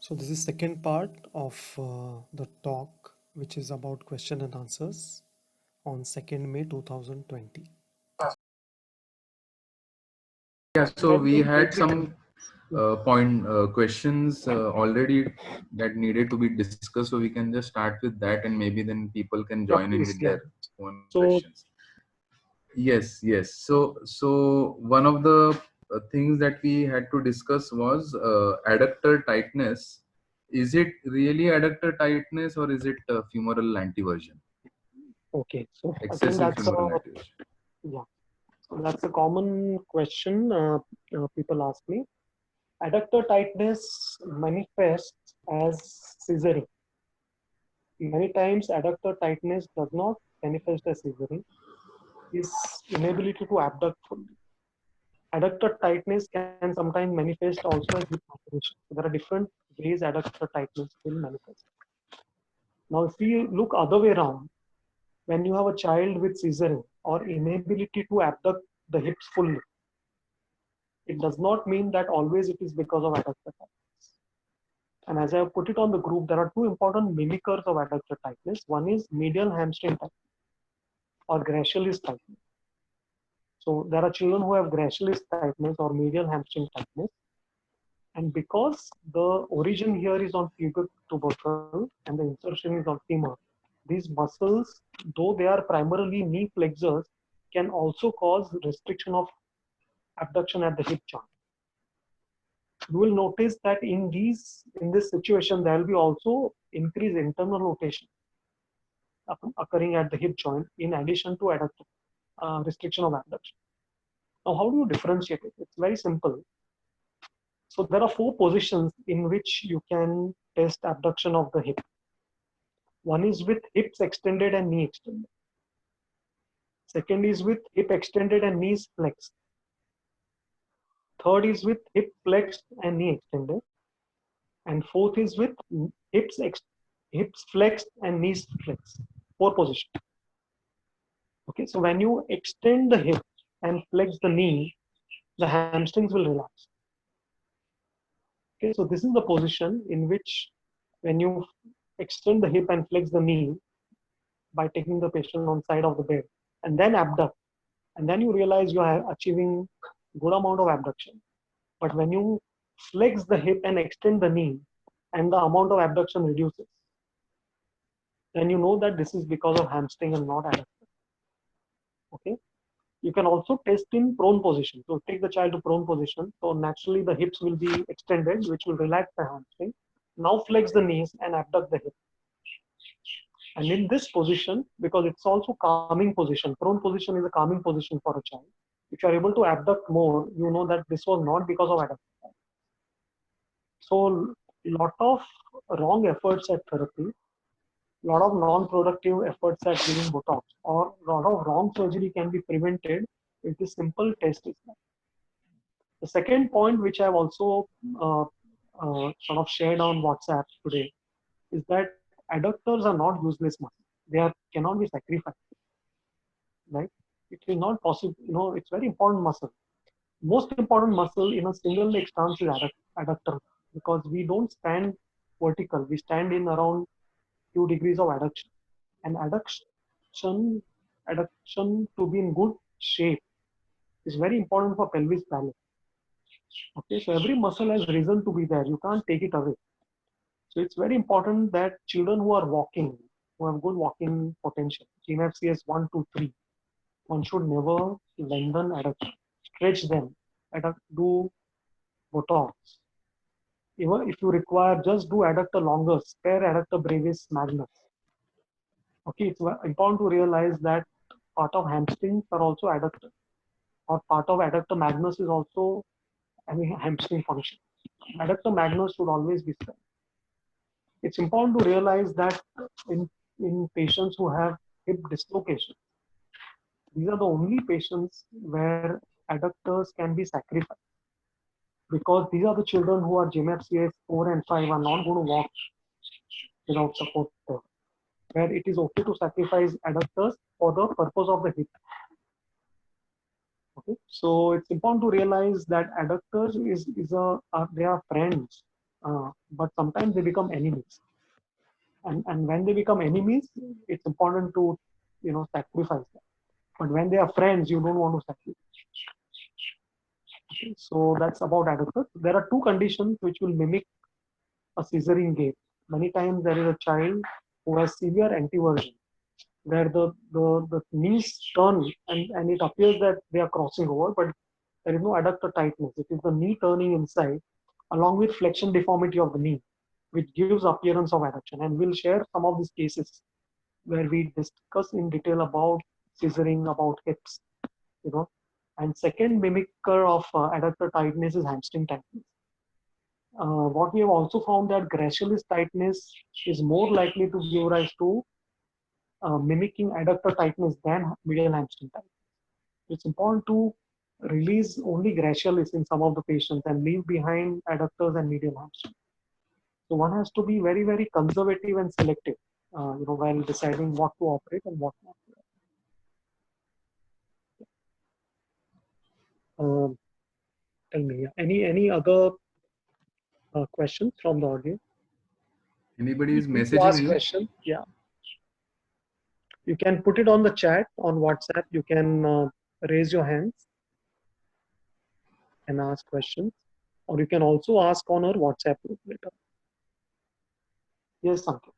So this is second part of the talk, which is about question and answers on 2nd May 2020. Yeah, so we had some point questions already that needed to be discussed, so we can just start with that, and maybe then people can Yeah, join in please. with Yeah. their own So questions. Yes. So one of the things that we had to discuss was adductor tightness. Is it really adductor tightness or is it femoral anteversion? okay. So I think Excessive that's a femoral anteversion. yeah. So that's a common question people ask me. Adductor tightness manifests as scissoring. Many times, adductor tightness does not manifest as scissoring. Is inability to abduct fully. Adductor tightness can sometimes manifest also as hip hypertension. So there are different ways adductor tightness will manifest. Now, if we look other way around, when you have a child with scissoring or inability to abduct the hips fully, it does not mean that always it is because of adductor tightness. And as I have put it on the group, there are two important mimickers of adductor tightness. One is medial hamstring tightness or gracialis tightness. So there are children who have gracialis tightness or medial hamstring tightness. And because the origin here is on pubic tubercle and the insertion is on femur, these muscles, though they are primarily knee flexors, can also cause restriction of abduction at the hip joint. You will notice that in this situation there will be also increased internal rotation occurring at the hip joint in addition to adduction, restriction of abduction. Now, how do you differentiate it? It's very simple. So there are four positions in which you can test abduction of the hip. One is with hips extended and knee extended. Second is with hip extended and knees flexed. Third is with hip flexed and knee extended. And fourth is with hips flexed and knees flexed. Four positions. Okay, so when you extend the hip and flex the knee, the hamstrings will relax. Okay, so this is the position in which when you extend the hip and flex the knee by taking the patient on side of the bed and then abduct, and then you realize you are achieving good amount of abduction. But when you flex the hip and extend the knee and the amount of abduction reduces, then you know that this is because of hamstring and not adduction. Okay. You can also test in prone position. So take the child to prone position. So naturally the hips will be extended, which will relax the hamstring. Now flex the knees and abduct the hip. And in this position, because it's also calming position, prone position is a calming position for a child. If you are able to abduct more, you know that this was not because of adduction. So lot of wrong efforts at therapy, lot of non-productive efforts at giving Botox, or lot of wrong surgery can be prevented if this simple test is done. The second point, which I've also sort of shared on WhatsApp today, is that adductors are not useless muscles. They are cannot be sacrificed, right? It is not possible. You know, it's very important muscle. Most important muscle in a single leg stance is adductor, because we don't stand vertical. We stand in around few degrees of adduction. And adduction to be in good shape is very important for pelvis balance. Okay, so every muscle has reason to be there. You can't take it away. So it's very important that children who are walking, who have good walking potential, GMFCS 1, 2, 3, one should never lengthen adduction, stretch them, do Botox. Even if you require, just do adductor longer, spare adductor brevis magnus. Okay, it's important to realize that part of hamstrings are also adductor, or part of adductor magnus is also having hamstring function. Adductor magnus should always be spent. It's important to realize that in patients who have hip dislocation, these are the only patients where adductors can be sacrificed, because these are the children who are GMFCS 4 and 5 are not going to walk without support, where it is okay to sacrifice adductors for the purpose of the hip. Okay, so it's important to realize that adductors is a they are friends. but sometimes they become enemies. And when they become enemies, it's important to sacrifice them. But when they are friends, you don't want to sacrifice. Okay, so that's about adductors. There are two conditions which will mimic a scissoring gait. Many times there is a child who has severe anteversion, where the knees turn and it appears that they are crossing over, but there is no adductor tightness. It is the knee turning inside along with flexion deformity of the knee, which gives appearance of adduction. And we'll share some of these cases where we discuss in detail about scissoring, about hips, you know. And second mimicker of adductor tightness is hamstring tightness. What we have also found that gracilis tightness is more likely to give rise to mimicking adductor tightness than medial hamstring tightness. It's important to release only gracilis in some of the patients and leave behind adductors and medial hamstring. So one has to be very, very conservative and selective, while deciding what to operate and what not to. Tell me, any other questions from the audience? Anybody is To messaging ask me? question, yeah. You can put it on the chat on WhatsApp. You can raise your hands and ask questions, or you can also ask on our WhatsApp group later. Yes, Sanket.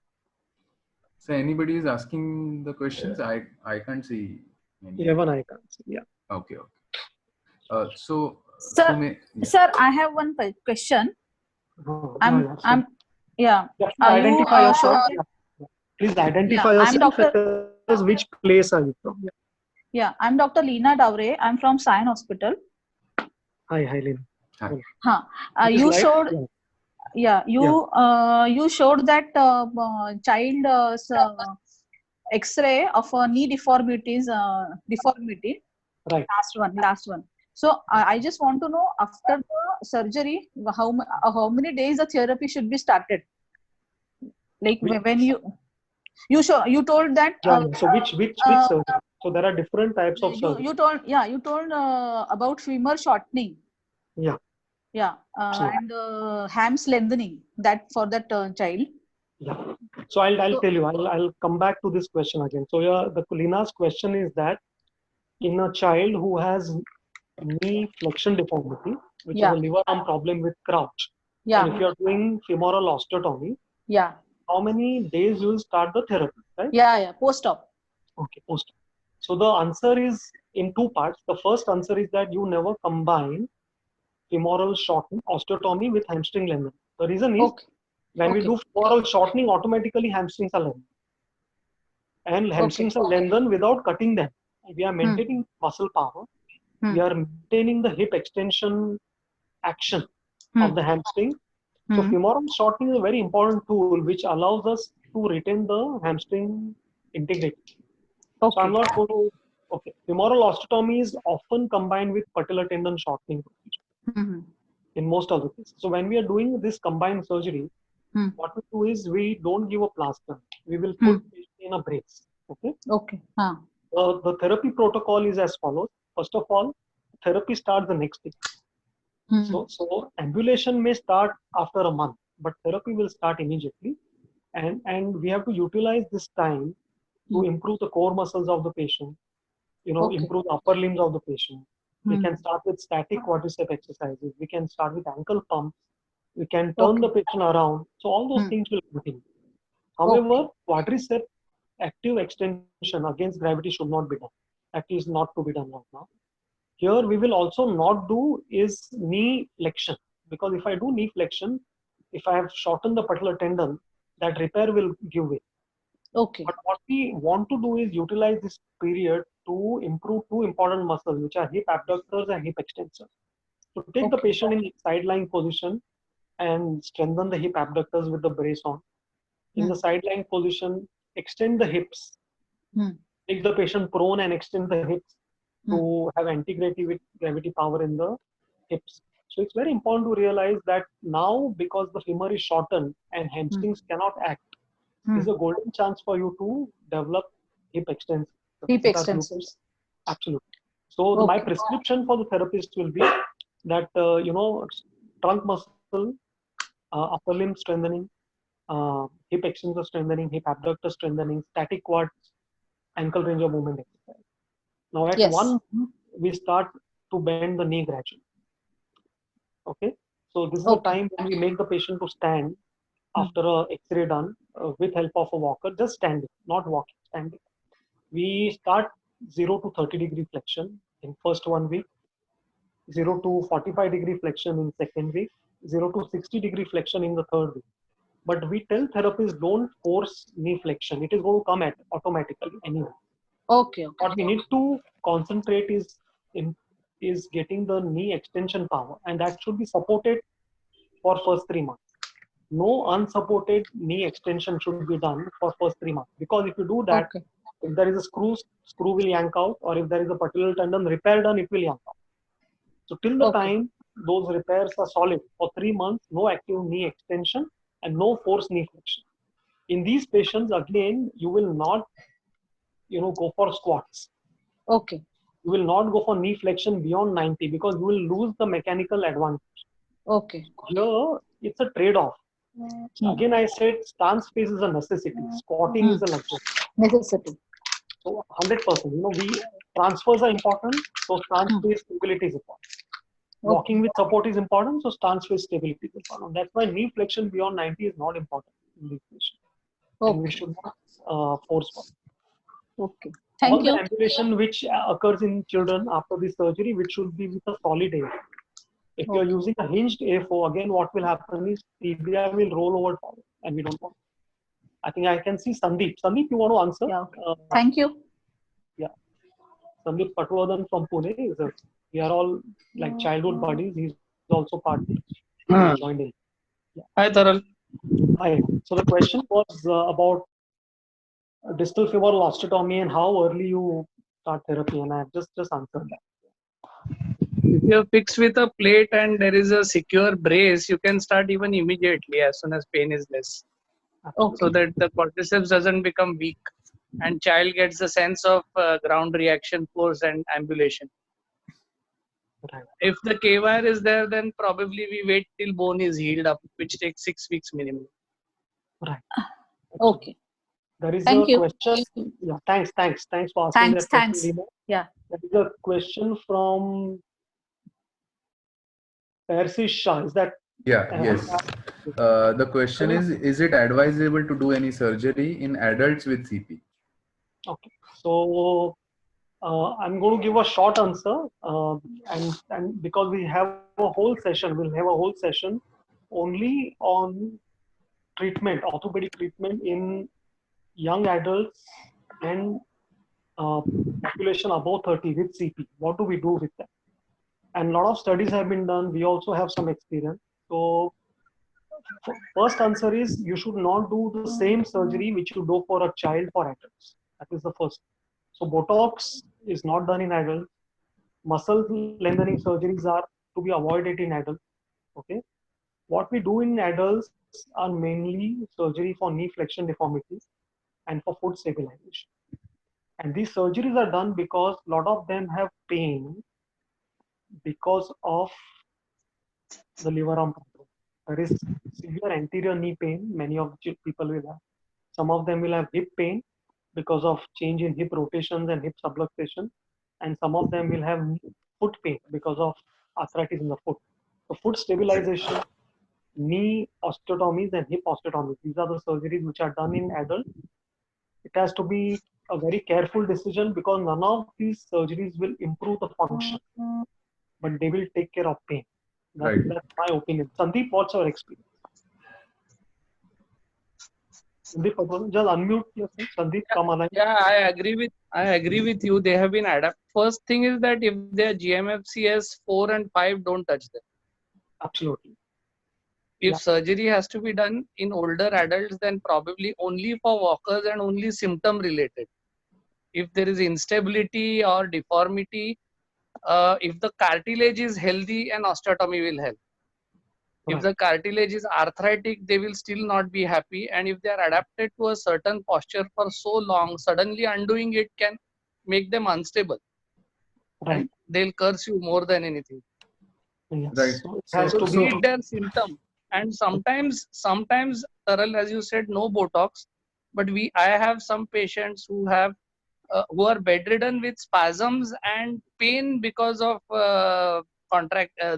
So anybody is asking the questions? I can't see any. Even I can see. Yeah. Okay. So Sir, sir, I have one question. Yeah. Identify yourself. Yeah. Please identify yourself. Which place are you from? Yeah, I'm Dr. Leena Davre. I'm from Sion Hospital. Hi, Leena. Hi. You showed. You showed that child's X-ray of knee deformity. Right. Last one. So I just want to know, after the surgery, how many days the therapy should be started? Like when you told that. So which surgery? So there are different types of surgery. You told about femur shortening. Yeah. Yeah, and hams lengthening, that for that child. Yeah. So I'll tell you. I'll come back to this question again. So the Leena's question is that in a child who has knee flexion deformity, which is a liver arm problem with crouch. Yeah. And if you're doing femoral osteotomy, how many days you will start the therapy, right? Yeah, post-op. Okay, post-op. So the answer is in two parts. The first answer is that you never combine femoral shortening osteotomy with hamstring lengthening. The reason is when we do femoral shortening, automatically hamstrings are lengthened. And hamstrings are lengthened without cutting them. We are maintaining muscle power. We are maintaining the hip extension action of the hamstring. So femoral shortening is a very important tool which allows us to retain the hamstring integrity. So I'm not going to. Femoral osteotomy is often combined with patellar tendon shortening procedure in most of the cases. So when we are doing this combined surgery, what we do is we don't give a plaster. We will put it in a brace. Okay. The therapy protocol is as follows. First of all, therapy starts the next day. So ambulation may start after a month, but therapy will start immediately. And we have to utilize this time to improve the core muscles of the patient, improve the upper limbs of the patient. We can start with static quadricep exercises. We can start with ankle pumps. We can turn the patient around. So all those things will continue. However, quadricep active extension against gravity should not be done. That is not to be done right now. Here we will also not do is knee flexion, because if I do knee flexion, if I have shortened the patellar tendon, that repair will give way. Okay. But what we want to do is utilize this period to improve two important muscles, which are hip abductors and hip extensors. So take the patient in side-lying position and strengthen the hip abductors with the brace on. In the side-lying position, extend the hips. Take the patient prone and extend the hips to have anti-gravity power in the hips. So it's very important to realize that now, because the femur is shortened and hamstrings cannot act, is a golden chance for you to develop hip extensors. Absolutely. So my prescription for the therapist will be that trunk muscle upper limb strengthening, hip extensor strengthening, hip abductor strengthening, static quads, ankle range of movement exercise. Now at Yes. 1 month, we start to bend the knee gradually. Okay, so this is the Okay. time when we make the patient to stand after a X-ray done with help of a walker, just standing, not walking, standing. We start 0 to 30-degree flexion in first 1 week, 0 to 45-degree flexion in second week, 0 to 60-degree flexion in the third week. But we tell therapists don't force knee flexion. It is going to come at automatically anyway. Okay. What we need to concentrate is getting the knee extension power, and that should be supported for first 3 months. No unsupported knee extension should be done for first 3 months, because if you do that, Okay. if there is a screw will yank out, or if there is a patellar tendon repair done, it will yank out. So till the Okay. time those repairs are solid for 3 months, no active knee extension and no forced knee flexion. In these patients, again, you will not, go for squats. Okay. You will not go for knee flexion beyond 90, because you will lose the mechanical advantage. Okay. Here, it's a trade-off. Again, I said stance space is a necessity. Squatting is a luxury. Necessity. So 100%. Transfers are important. So stance space stability is important. Walking with support is important. So stance space stability is important. That's why knee flexion beyond 90 is not important in these patients. And we Okay. should not force one. Okay. All Thank the you. ambulation which occurs in children after the surgery, which should be with a solid A. If you're Okay. using a hinged A4, again, what will happen is tibia will roll over forward, and we don't want. I think I can see Sandeep. Sandeep, you want to answer? Yeah. Okay. Thank you. Sandeep Patwardhan from Pune. We are all like childhood buddies. He's also partly joined in. Hi, Taral. Hi. So the question was about distal femoral osteotomy and how early you start therapy, and I have just answered that. If you're fixed with a plate and there is a secure brace, you can start even immediately as soon as pain is less, so that the quadriceps doesn't become weak and child gets the sense of ground reaction force and ambulation. Right. If the K-wire is there, then probably we wait till bone is healed up, which takes 6 weeks minimum. Right. Okay. There is Thank a you. question. Yeah, thanks for asking that question. Thanks. Reema. Yeah. There is a question from Persis Shah. Is that? Yes. The question is it advisable to do any surgery in adults with CP? Okay. So I'm going to give a short answer, and because we have a whole session, we'll have a whole session only on treatment, orthopedic treatment in young adults and population above 30 with CP. What do we do with them? And a lot of studies have been done. We also have some experience. So first answer is you should not do the same surgery which you do for a child for adults. That is the first. So Botox is not done in adults. Muscle lengthening surgeries are to be avoided in adults. Okay. What we do in adults are mainly surgery for knee flexion deformities and for foot stabilization. And these surgeries are done because a lot of them have pain because of the liver arm problem. There is severe anterior knee pain. Many of the people will have. Some of them will have hip pain because of change in hip rotations and hip subluxation. And some of them will have foot pain because of arthritis in the foot. So foot stabilization, knee osteotomies and hip osteotomies. These are the surgeries which are done in adults. It has to be a very careful decision because none of these surgeries will improve the function, but they will take care of pain. That's my opinion. Sandeep, what's your experience? Sandeep, just unmute yourself. Sandeep, come alive. Yeah, I agree with you. They have been adapted. First thing is that if they are GMFCS 4 and 5, don't touch them. Absolutely. If surgery has to be done in older adults, then probably only for walkers and only symptom related. If there is instability or deformity, if the cartilage is healthy, an osteotomy will help. If the cartilage is arthritic, they will still not be happy. And if they are adapted to a certain posture for so long, suddenly undoing it can make them unstable. Right. And they'll curse you more than anything. Yes. Right. So it has to be treat their symptom And sometimes Taral, as you said, no Botox, but I have some patients who are bedridden with spasms and pain because of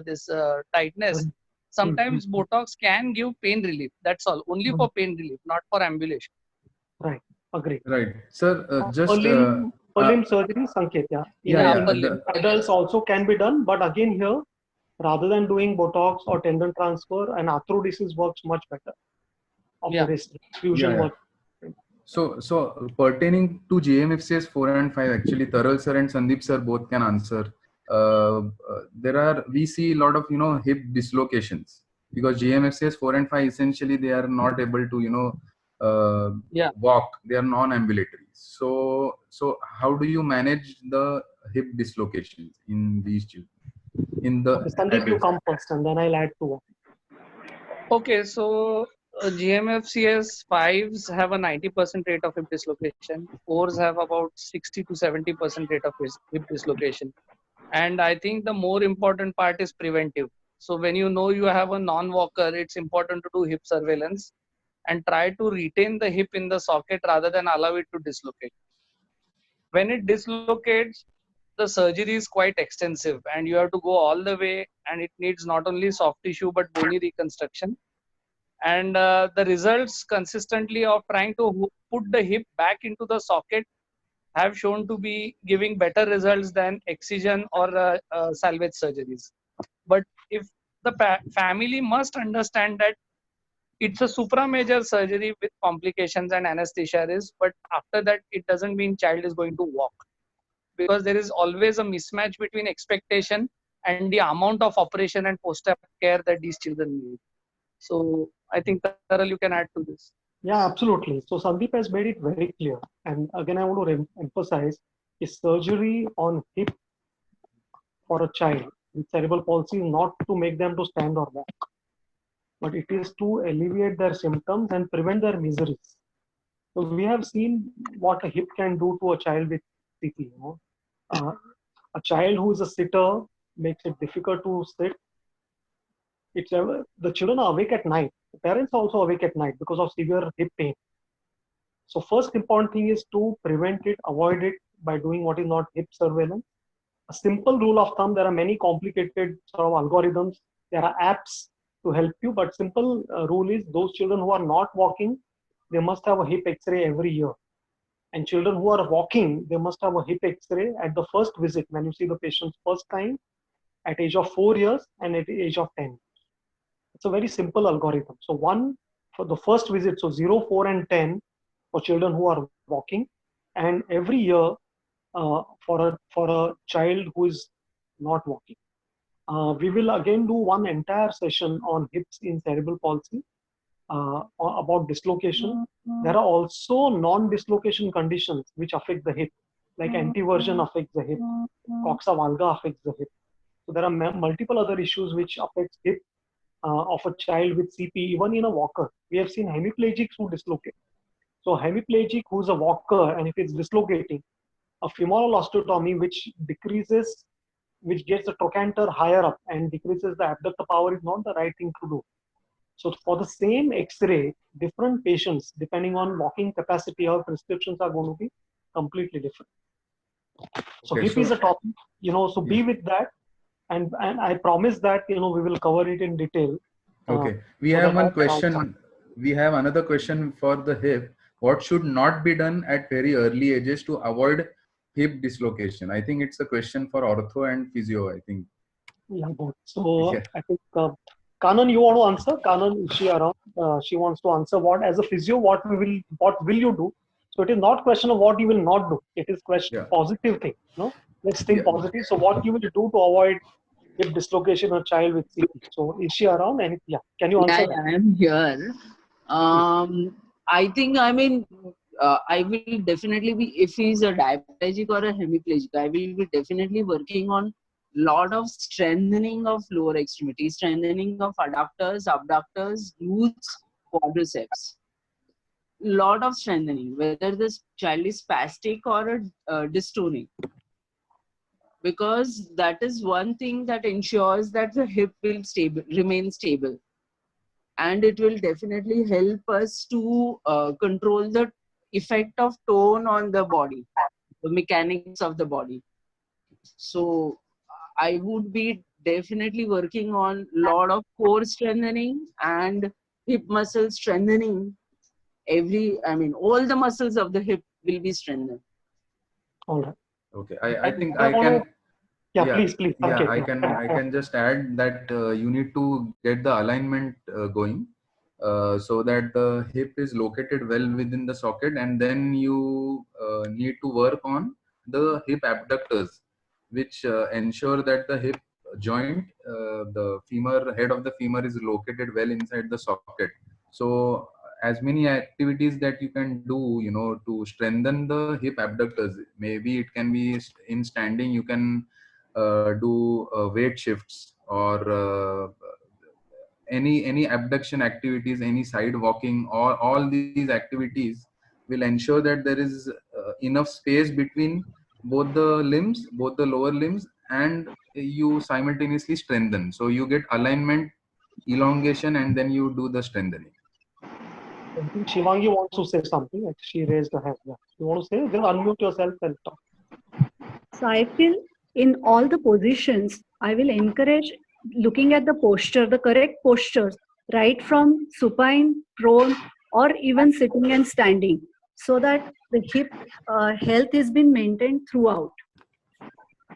this tightness. Sometimes Botox can give pain relief. That's all, only for pain relief, not for ambulation. Right. Agree. Right, sir. Per limb surgery, Sanket, yeah. upper In limb. adults also can be done, but again here, rather than doing Botox or tendon transfer, an arthrodesis works much better. Of the wrist fusion work. So pertaining to GMFCS 4 and 5, actually, Taral sir and Sandeep sir both can answer. We see a lot of hip dislocations because GMFCS 4 and 5 essentially they are not able to walk. They are non-ambulatory. So how do you manage the hip dislocations in these children? Sandeep, you come first, and then I'll add to it. Okay, so GMFCS 5s have a 90% rate of hip dislocation. 4s have about 60 to 70% rate of hip dislocation. And I think the more important part is preventive. So when you know you have a non-walker, it's important to do hip surveillance and try to retain the hip in the socket rather than allow it to dislocate. When it dislocates, the surgery is quite extensive and you have to go all the way, and it needs not only soft tissue but bony reconstruction. And the results consistently of trying to put the hip back into the socket have shown to be giving better results than excision or salvage surgeries. But if the family must understand that it's a supramajor surgery with complications and anesthesia risk, but after that it doesn't mean child is going to walk, because there is always a mismatch between expectation and the amount of operation and post-op care that these children need. So I think Taral, you can add to this. Yeah, absolutely. So Sandeep has made it very clear. And again, I want to emphasize is surgery on hip for a child with cerebral palsy is not to make them to stand or walk, but it is to alleviate their symptoms and prevent their miseries. So we have seen what a hip can do to a child with CP. A child who is a sitter makes it difficult to sit. The children are awake at night. The parents are also awake at night because of severe hip pain. So first important thing is to prevent it, avoid it by doing what is not hip surveillance. A simple rule of thumb, there are many complicated sort of algorithms. There are apps to help you, but simple rule is those children who are not walking, they must have a hip x-ray every year. And children who are walking, they must have a hip x-ray at the first visit when you see the patient's first time, at age of 4 years and at the age of 10. It's a very simple algorithm. So one for the first visit, so 0, 4 and 10 for children who are walking, and every year for a child who is not walking. We will again do one entire session on hips in cerebral palsy about dislocation. There are also non-dislocation conditions which affect the hip, like anteversion affects the hip, coxa valga affects the hip. So there are multiple other issues which affect hip of a child with CP, even in a walker. We have seen hemiplegics who dislocate. So hemiplegic who's a walker, and if it's dislocating, a femoral osteotomy which gets the trochanter higher up and decreases the abductor power is not the right thing to do. So for the same X-ray, different patients, depending on walking capacity, our prescriptions are going to be completely different. So hip is a topic, so be with that. And I promise that, we will cover it in detail. Okay. We have one question. We have another question for the hip. What should not be done at very early ages to avoid hip dislocation? I think it's a question for ortho and physio, I think. Yeah, both. So yeah. I think, Kanan, you want to answer? Kanan, is she around? She wants to answer as a physio, what will you do? So it is not question of what you will not do. It is question positive thing. Let's think positive. So what you will do to avoid hip dislocation of a child with CP? So is she around? And can you answer? I am here. I think, I will definitely be, if he's a diabetic or a hemiplegic, I will be definitely working on lot of strengthening of lower extremities, strengthening of adductors, abductors, glutes, quadriceps. Lot of strengthening, whether this child is spastic or dystonic, because that is one thing that ensures that the hip will remain stable. and it will definitely help us to control the effect of tone on the body, the mechanics of the body. So I would be definitely working on lot of core strengthening and hip muscle strengthening. All the muscles of the hip will be strengthened. All right. Okay, I And think what I I want can. to, yeah, Yeah, please, yeah, okay. I can just add that you need to get the alignment going, so that the hip is located well within the socket, and then you need to work on the hip abductors, which ensure that the hip joint, the femur head of the femur, is located well inside the socket. So as many activities that you can do, to strengthen the hip abductors. Maybe it can be in standing. You can do weight shifts, or any abduction activities, any side walking, or all these activities will ensure that there is enough space between both the limbs, both the lower limbs, and you simultaneously strengthen. So you get alignment, elongation, and then you do the strengthening. I think Shivangi wants to say something. Like, she raised her hand. Yeah. You want to say? Just unmute yourself and talk. So I feel in all the positions, I will encourage looking at the posture, the correct postures, right from supine, prone, or even sitting and standing, so that the hip health is been maintained throughout.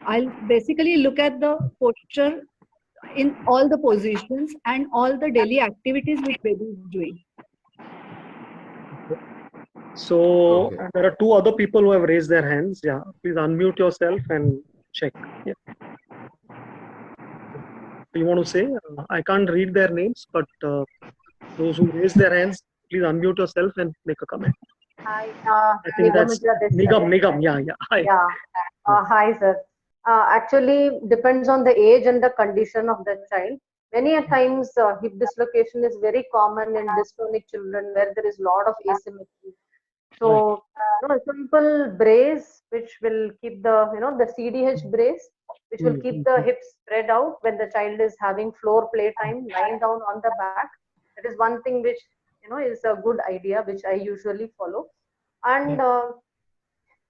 I'll basically look at the posture in all the positions and all the daily activities which baby is doing. So Okay. there are two other people who have raised their hands. Yeah, please unmute yourself and check. Yeah. You want to say? I can't read their names, but those who raised their hands, please unmute yourself and make a comment. Hi, I think that's Nigam. Yeah. Hi. Yeah. Hi, sir. Actually, depends on the age and the condition of the child. Many a times, hip dislocation is very common in dystonic children where there is a lot of asymmetry. So, a simple brace which will keep the CDH brace, which will keep the hips spread out when the child is having floor play time, lying down on the back. That is one thing which is a good idea, which I usually follow. And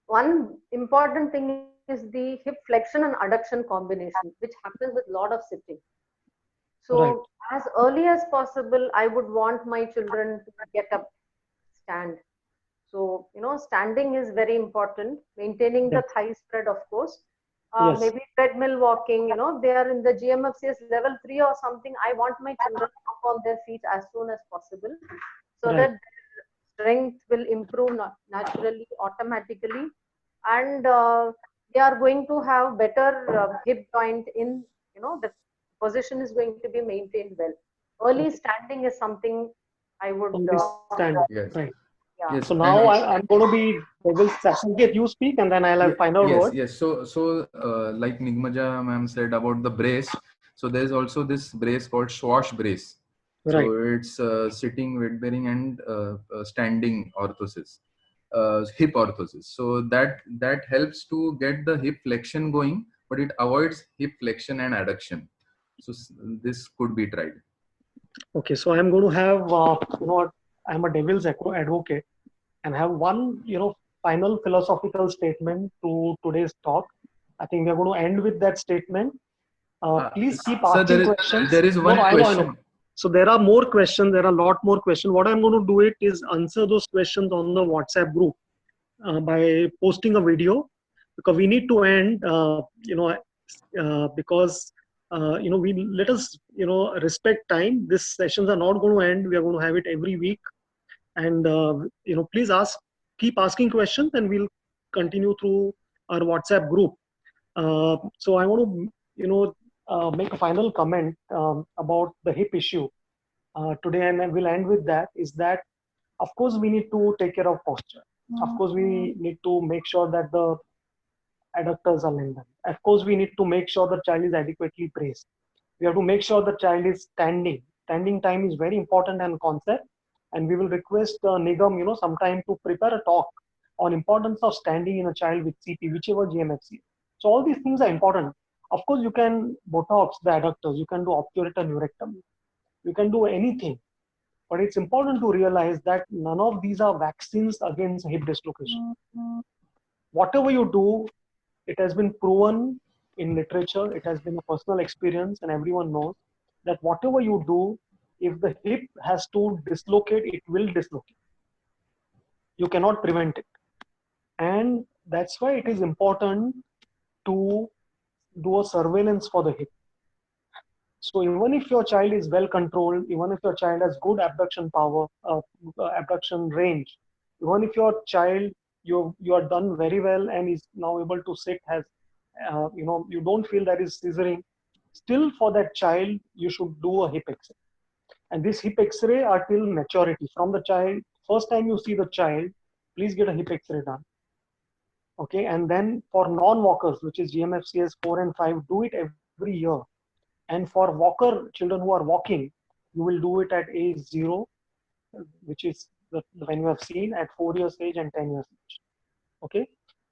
one important thing is the hip flexion and adduction combination, which happens with a lot of sitting. So as early as possible, I would want my children to get up, stand. So, standing is very important, maintaining the thigh spread, of course. Maybe treadmill walking, they are in the GMFCS level 3 or something. I want my children up on their feet as soon as possible, so that their strength will improve naturally, automatically. And they are going to have better hip joint in, the position is going to be maintained well. Early standing is something I would stand. Yes. Right. Yeah. Yes. So now I'm going to be devil's advocate. You speak, and then I'll have final word. Yes. So like Nigmaja ma'am said about the brace. So there is also this brace called Schwash brace. So it's sitting, weight bearing, and standing orthosis, hip orthosis. So that helps to get the hip flexion going, but it avoids hip flexion and adduction. So this could be tried. Okay, so I'm going to have I'm a devil's advocate and have one final philosophical statement to today's talk. I think we're going to end with that statement. Please keep asking questions. There is one question. I know. So there are more questions. There are a lot more questions. What I'm going to do it is answer those questions on the WhatsApp group by posting a video, because we need to end. Because we let us respect time. These sessions are not going to end. We are going to have it every week, and please keep asking questions, and we'll continue through our WhatsApp group. So I want to make a final comment about the hip issue today, and we'll end with that. Is that, of course, we need to take care of posture. Of course, we need to make sure that the adductors are lengthened. Of course, we need to make sure the child is adequately braced. We have to make sure the child is standing. Standing time is very important and concept, and we will request Nigam, sometime to prepare a talk on importance of standing in a child with CP, whichever GMFC. So all these things are important. Of course, you can Botox the adductors, you can do obturator neurectomy, you can do anything, But it's important to realize that none of these are vaccines against hip dislocation. Whatever you do, it has been proven in literature, it has been a personal experience, and everyone knows that whatever you do, if the hip has to dislocate, it will dislocate. You cannot prevent it. And that's why it is important to do a surveillance for the hip. So even if your child is well controlled, even if your child has good abduction power, abduction range, even if your child, you are done very well and is now able to sit, has you don't feel that is scissoring, still for that child you should do a hip X-ray. And this hip X-ray are till maturity. From the child, first time you see the child, please get a hip X-ray done. Okay, and then for non-walkers, which is GMFCS 4 and 5, do it every year. And for walker children who are walking, you will do it at age 0, which is when you have seen at 4 years age and 10 years age. Okay,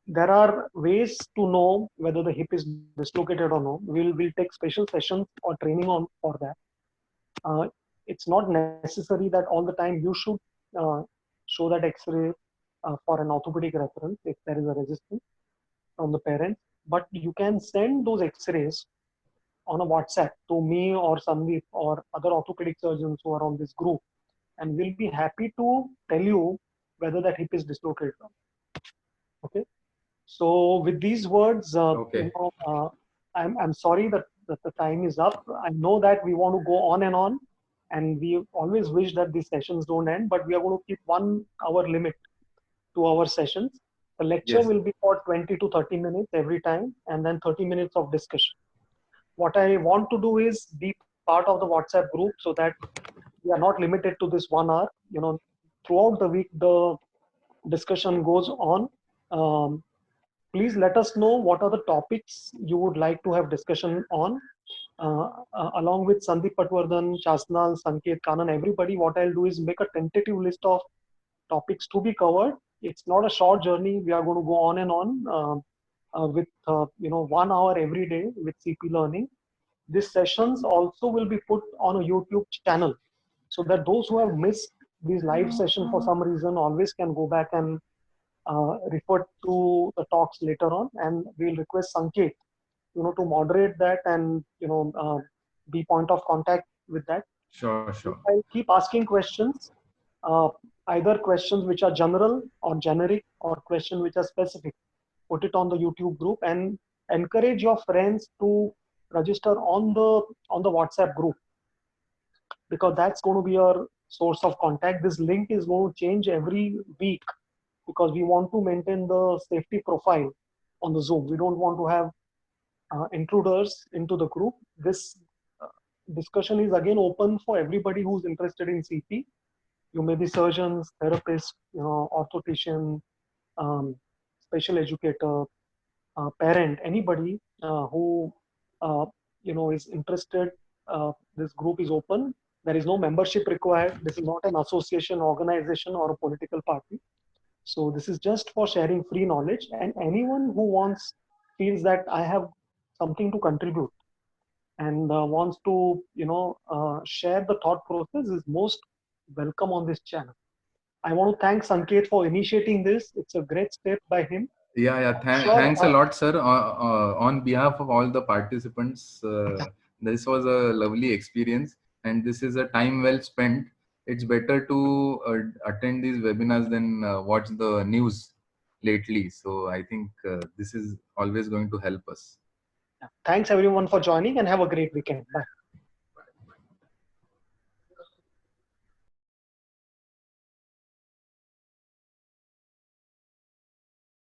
there are ways to know whether the hip is dislocated or no. We'll take special sessions or training on for that. It's not necessary that all the time you should show that X-ray for an orthopedic reference if there is a resistance from the parents, but you can send those X-rays on a WhatsApp to me or Sandeep or other orthopedic surgeons who are on this group, and we'll be happy to tell you whether that hip is dislocated. Okay. So with these words, I'm sorry that the time is up. I know that we want to go on, and we always wish that these sessions don't end, but we are going to keep 1 hour limit to our sessions. The lecture will be for 20 to 30 minutes every time, and then 30 minutes of discussion. What I want to do is be part of the WhatsApp group so that we are not limited to this 1 hour. Throughout the week, the discussion goes on. Please let us know what are the topics you would like to have discussion on. Along with Sandeep Patwardhan, Chasnal, Sanket, Kanan, everybody, what I'll do is make a tentative list of topics to be covered. It's not a short journey. We are going to go on and on with 1 hour every day with CP Learning. These sessions also will be put on a YouTube channel so that those who have missed these live sessions for some reason always can go back and refer to the talks later on. And we'll request Sanket, to moderate that and be point of contact with that. Sure. I'll keep asking questions, either questions which are general or generic or questions which are specific. Put it on the YouTube group and encourage your friends to register on the WhatsApp group, because that's going to be your source of contact. This link is going to change every week because we want to maintain the safety profile on the Zoom. We don't want to have intruders into the group. This discussion is again open for everybody who's interested in CP. You may be surgeons, therapists, orthoptician, special educator, parent, anybody who is interested. This group is open. There is no membership required. This is not an association, organization, or a political party. So this is just for sharing free knowledge, and anyone who feels that I have something to contribute and wants to share the thought process is most welcome on this channel. I want to thank Sanket for initiating this. It's a great step by him. Thanks a lot, sir. On behalf of all the participants, this was a lovely experience, and this is a time well spent. It's better to attend these webinars than watch the news lately. So I think this is always going to help us. Thanks everyone for joining, and have a great weekend. Bye.